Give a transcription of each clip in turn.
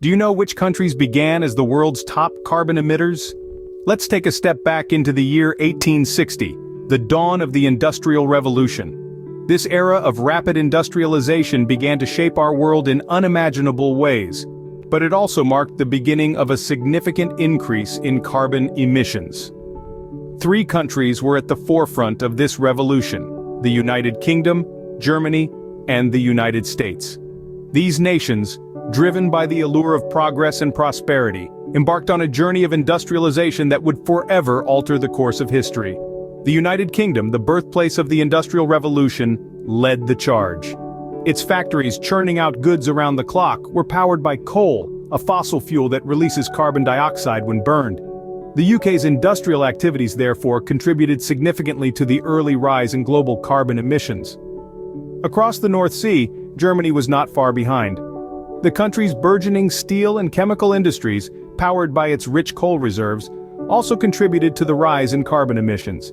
Do you know which countries began as the world's top carbon emitters? Let's take a step back into the year 1860, the dawn of the Industrial Revolution. This era of rapid industrialization began to shape our world in unimaginable ways, but it also marked the beginning of a significant increase in carbon emissions. Three countries were at the forefront of this revolution: the United Kingdom, Germany, and the United States. These nations, driven by the allure of progress and prosperity, embarked on a journey of industrialization that would forever alter the course of history. The United Kingdom, the birthplace of the Industrial Revolution, led the charge. Its factories churning out goods around the clock were powered by coal, a fossil fuel that releases carbon dioxide when burned. The UK's industrial activities, therefore, contributed significantly to the early rise in global carbon emissions. Across the North Sea, Germany was not far behind. The country's burgeoning steel and chemical industries, powered by its rich coal reserves, also contributed to the rise in carbon emissions.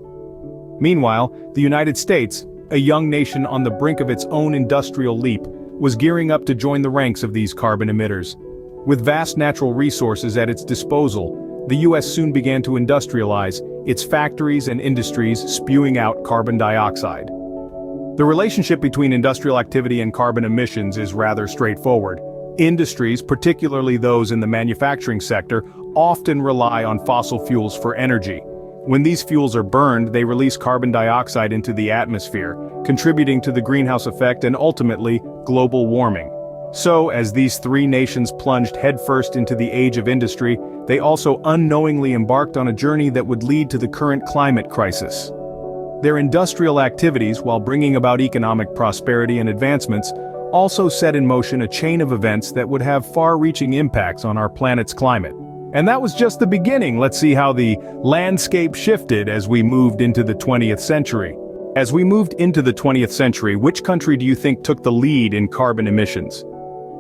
Meanwhile, the United States, a young nation on the brink of its own industrial leap, was gearing up to join the ranks of these carbon emitters. With vast natural resources at its disposal, the US soon began to industrialize, its factories and industries spewing out carbon dioxide. The relationship between industrial activity and carbon emissions is rather straightforward. Industries, particularly those in the manufacturing sector, often rely on fossil fuels for energy. When these fuels are burned, they release carbon dioxide into the atmosphere, contributing to the greenhouse effect and ultimately, global warming. So, as these three nations plunged headfirst into the age of industry, they also unknowingly embarked on a journey that would lead to the current climate crisis. Their industrial activities, while bringing about economic prosperity and advancements, also set in motion a chain of events that would have far-reaching impacts on our planet's climate. And that was just the beginning. Let's see how the landscape shifted as we moved into the 20th century. As we moved into the 20th century, which country do you think took the lead in carbon emissions?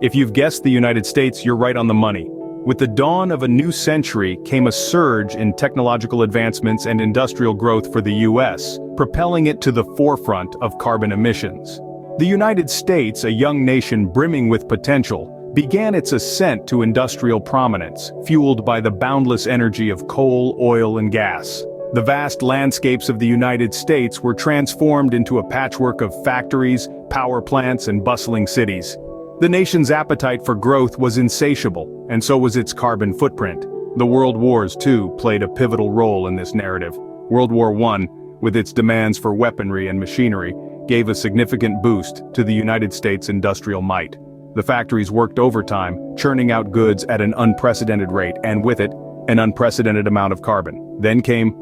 If you've guessed the United States, you're right on the money. With the dawn of a new century came a surge in technological advancements and industrial growth for the US, propelling it to the forefront of carbon emissions. The United States, a young nation brimming with potential, began its ascent to industrial prominence, fueled by the boundless energy of coal, oil, and gas. The vast landscapes of the United States were transformed into a patchwork of factories, power plants, and bustling cities. The nation's appetite for growth was insatiable, and so was its carbon footprint. The World Wars, too, played a pivotal role in this narrative. World War I, with its demands for weaponry and machinery, gave a significant boost to the United States' industrial might. The factories worked overtime, churning out goods at an unprecedented rate, and with it, an unprecedented amount of carbon. Then came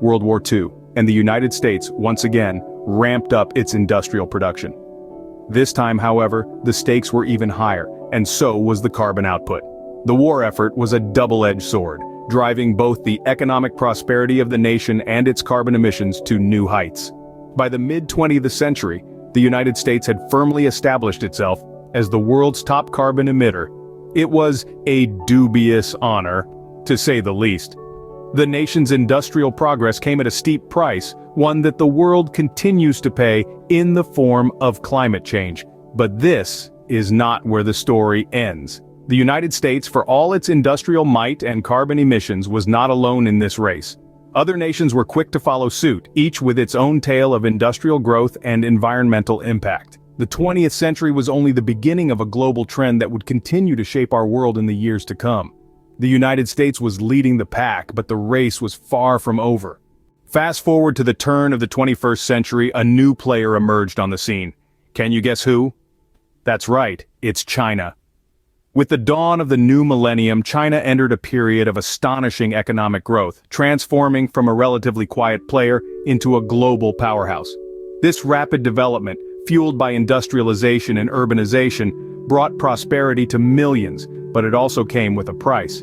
World War II, and the United States, once again, ramped up its industrial production. This time, however, the stakes were even higher, and so was the carbon output. The war effort was a double-edged sword, driving both the economic prosperity of the nation and its carbon emissions to new heights. By the mid-20th century, the United States had firmly established itself as the world's top carbon emitter. It was a dubious honor, to say the least. The nation's industrial progress came at a steep price, one that the world continues to pay in the form of climate change. But this is not where the story ends. The United States, for all its industrial might and carbon emissions, was not alone in this race. Other nations were quick to follow suit, each with its own tale of industrial growth and environmental impact. The 20th century was only the beginning of a global trend that would continue to shape our world in the years to come. The United States was leading the pack, but the race was far from over. Fast forward to the turn of the 21st century, a new player emerged on the scene. Can you guess who? That's right, it's China. With the dawn of the new millennium, China entered a period of astonishing economic growth, transforming from a relatively quiet player into a global powerhouse. This rapid development, fueled by industrialization and urbanization, brought prosperity to millions, but it also came with a price.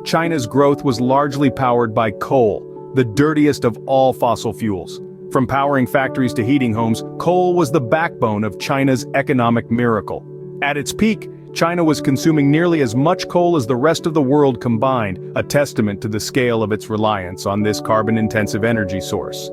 China's growth was largely powered by coal, the dirtiest of all fossil fuels. From powering factories to heating homes, coal was the backbone of China's economic miracle. At its peak, China was consuming nearly as much coal as the rest of the world combined, a testament to the scale of its reliance on this carbon-intensive energy source.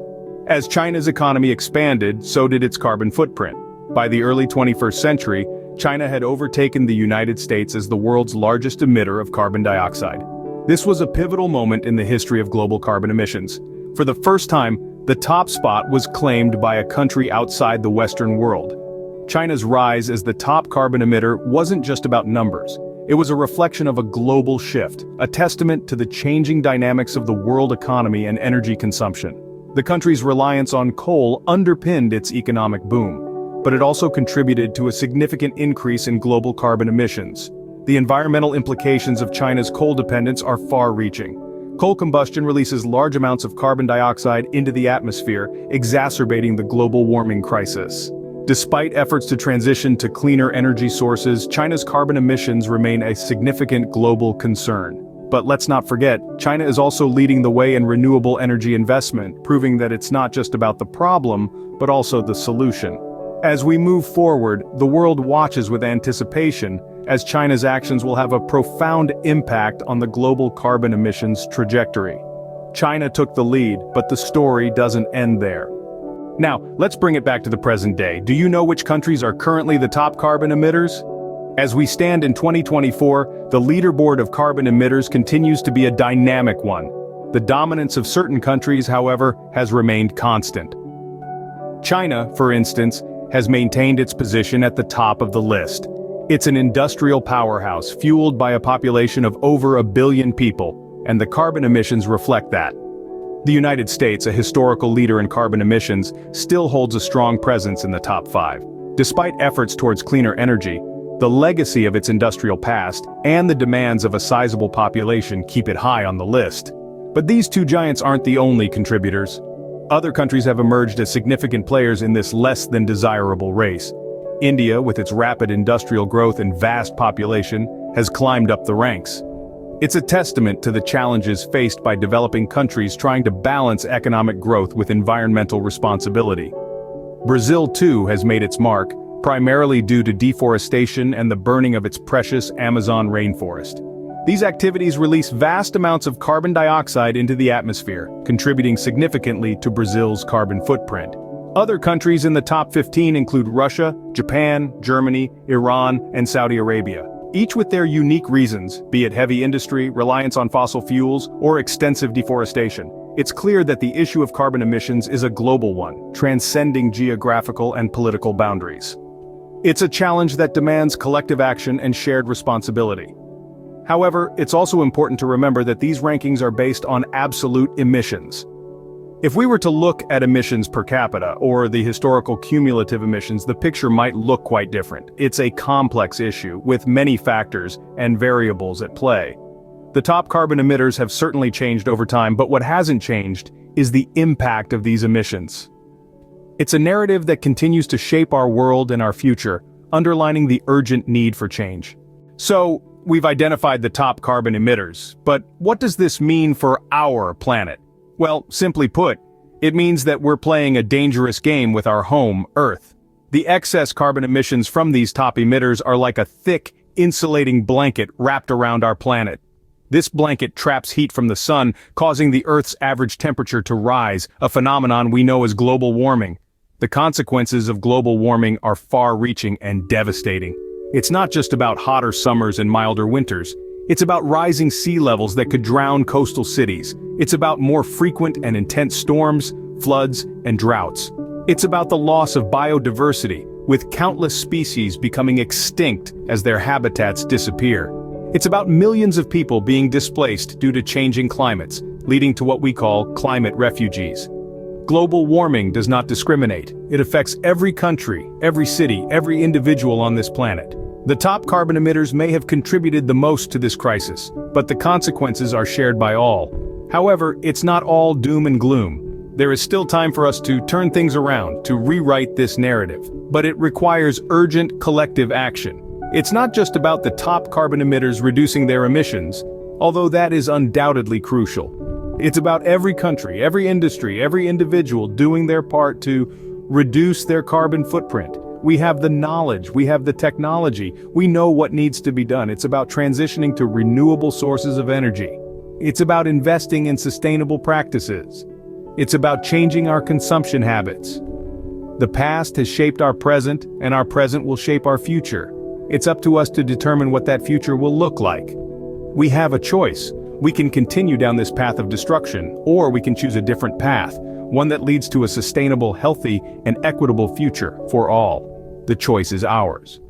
As China's economy expanded, so did its carbon footprint. By the early 21st century, China had overtaken the United States as the world's largest emitter of carbon dioxide. This was a pivotal moment in the history of global carbon emissions. For the first time, the top spot was claimed by a country outside the Western world. China's rise as the top carbon emitter wasn't just about numbers. It was a reflection of a global shift, a testament to the changing dynamics of the world economy and energy consumption. The country's reliance on coal underpinned its economic boom, but it also contributed to a significant increase in global carbon emissions. The environmental implications of China's coal dependence are far-reaching. Coal combustion releases large amounts of carbon dioxide into the atmosphere, exacerbating the global warming crisis. Despite efforts to transition to cleaner energy sources, China's carbon emissions remain a significant global concern. But let's not forget, China is also leading the way in renewable energy investment, proving that it's not just about the problem, but also the solution. As we move forward, the world watches with anticipation, as China's actions will have a profound impact on the global carbon emissions trajectory. China took the lead, but the story doesn't end there. Now, let's bring it back to the present day. Do you know which countries are currently the top carbon emitters? As we stand in 2024, the leaderboard of carbon emitters continues to be a dynamic one. The dominance of certain countries, however, has remained constant. China, for instance, has maintained its position at the top of the list. It's an industrial powerhouse fueled by a population of over 1 billion people, and the carbon emissions reflect that. The United States, a historical leader in carbon emissions, still holds a strong presence in the top 5. Despite efforts towards cleaner energy, the legacy of its industrial past and the demands of a sizable population keep it high on the list. But these two giants aren't the only contributors. Other countries have emerged as significant players in this less than desirable race. India, with its rapid industrial growth and vast population, has climbed up the ranks. It's a testament to the challenges faced by developing countries trying to balance economic growth with environmental responsibility. Brazil, too, has made its mark, primarily due to deforestation and the burning of its precious Amazon rainforest. These activities release vast amounts of carbon dioxide into the atmosphere, contributing significantly to Brazil's carbon footprint. Other countries in the top 15 include Russia, Japan, Germany, Iran, and Saudi Arabia, each with their unique reasons, be it heavy industry, reliance on fossil fuels, or extensive deforestation. It's clear that the issue of carbon emissions is a global one, transcending geographical and political boundaries. It's a challenge that demands collective action and shared responsibility. However, it's also important to remember that these rankings are based on absolute emissions. If we were to look at emissions per capita, or the historical cumulative emissions, the picture might look quite different. It's a complex issue, with many factors and variables at play. The top carbon emitters have certainly changed over time, but what hasn't changed is the impact of these emissions. It's a narrative that continues to shape our world and our future, underlining the urgent need for change. So, we've identified the top carbon emitters, but what does this mean for our planet? Well, simply put, it means that we're playing a dangerous game with our home, Earth. The excess carbon emissions from these top emitters are like a thick, insulating blanket wrapped around our planet. This blanket traps heat from the sun, causing the Earth's average temperature to rise, a phenomenon we know as global warming. The consequences of global warming are far-reaching and devastating. It's not just about hotter summers and milder winters. It's about rising sea levels that could drown coastal cities. It's about more frequent and intense storms, floods, and droughts. It's about the loss of biodiversity, with countless species becoming extinct as their habitats disappear. It's about millions of people being displaced due to changing climates, leading to what we call climate refugees. Global warming does not discriminate. It affects every country, every city, every individual on this planet. The top carbon emitters may have contributed the most to this crisis, but the consequences are shared by all. However, it's not all doom and gloom. There is still time for us to turn things around, to rewrite this narrative. But it requires urgent collective action. It's not just about the top carbon emitters reducing their emissions, although that is undoubtedly crucial. It's about every country, every industry, every individual doing their part to reduce their carbon footprint. We have the knowledge, we have the technology, we know what needs to be done. It's about transitioning to renewable sources of energy. It's about investing in sustainable practices. It's about changing our consumption habits. The past has shaped our present, and our present will shape our future. It's up to us to determine what that future will look like. We have a choice. We can continue down this path of destruction, or we can choose a different path, one that leads to a sustainable, healthy, and equitable future for all. The choice is ours.